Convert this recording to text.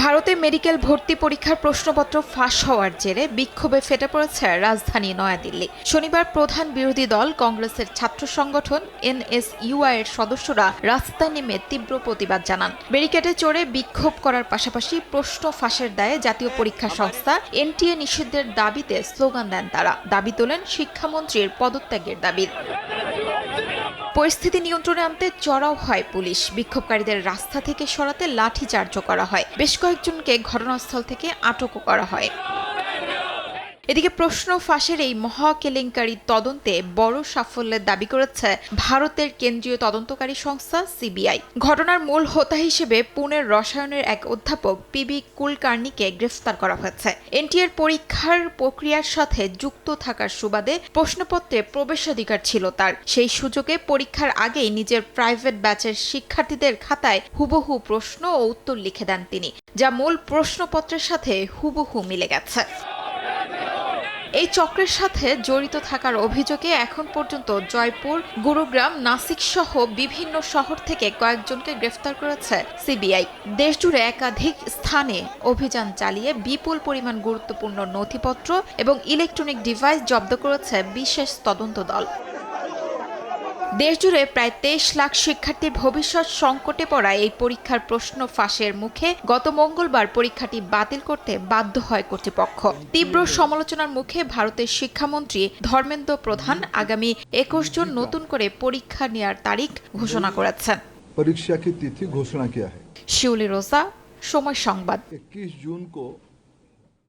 ভারতে মেডিকেল ভর্তি পরীক্ষার প্রশ্নপত্র ফাঁস হওয়ার জেরে বিক্ষোভে ফেটে পড়েছে রাজধানী নয়াদিল্লি। শনিবার প্রধান বিরোধী দল কংগ্রেসের ছাত্র সংগঠন এনএসইউআই এর সদস্যরা রাস্তায় নেমে তীব্র প্রতিবাদ জানান। ব্যারিকেডে চড়ে বিক্ষোভ করার পাশাপাশি প্রশ্ন ফাঁসের দায়ে জাতীয় পরীক্ষা সংস্থা এনটিএ নিষিদ্ধের দাবিতে স্লোগান দেন তারা। দাবি তোলেন শিক্ষামন্ত্রীর পদত্যাগের দাবি। পরিস্থিতি নিয়ন্ত্রণে আনতে চড়াও হয় পুলিশ। বিক্ষোভকারীদের রাস্তা থেকে সরাতে লাঠিচার্জও করা হয়। বেশ কয়েকজনকে ঘটনাস্থল থেকে আটকও করা হয়। এদিকে প্রশ্ন ফাঁসের এই মহা কেলেঙ্কারির তদন্তে বড় সাফল্যের দাবি করেছে ভারতের কেন্দ্রীয় তদন্তকারী সংস্থা সিবিআই। ঘটনার মূল হোতা হিসেবে পুনের রসায়নের এক অধ্যাপক পিবি কুলকার্নিকে গ্রেফতার করা হয়েছে। এনটিএর পরীক্ষার প্রক্রিয়ার সাথে যুক্ত থাকার সুবাদে প্রশ্নপত্রে প্রবেশাধিকার ছিল তার। সেই সুযোগে পরীক্ষার আগেই নিজের প্রাইভেট ব্যাচের শিক্ষার্থীদের খাতায় হুবহু প্রশ্ন ও উত্তর লিখে দেন তিনি, যা মূল প্রশ্নপত্রের সাথে হুবহু মিলে গেছে। এই চক্রের সাথে জড়িত থাকার অভিযোগে এখন পর্যন্ত জয়পুর, গুরুগ্রাম, নাসিক সহ বিভিন্ন শহর থেকে কয়েকজনকে গ্রেফতার করেছে সিবিআই। দেশজুড়ে একাধিক স্থানে অভিযান চালিয়ে বিপুল পরিমাণ গুরুত্বপূর্ণ নথিপত্র এবং ইলেকট্রনিক ডিভাইস জব্দ করেছে বিশেষ তদন্ত দল। দেশজুড়ে প্রায় 23 লাখ শিক্ষার্থীর ভবিষ্যৎ সংকটে পড়া এই পরীক্ষার প্রশ্ন ফাঁসের মুখে গত মঙ্গলবার পরীক্ষাটি বাতিল করতে বাধ্য হয় কর্তৃপক্ষ। তীব্র সমালোচনার মুখে ভারতের শিক্ষামন্ত্রী ধর্মেন্দ্র প্রধান আগামী 21 জুন নতুন করে পরীক্ষা নেওয়ার তারিখ ঘোষণা করেছেন। परीक्षा की तिथि घोषणा किया है। শিউলি রোজা, সময় সংবাদ। 21 जून को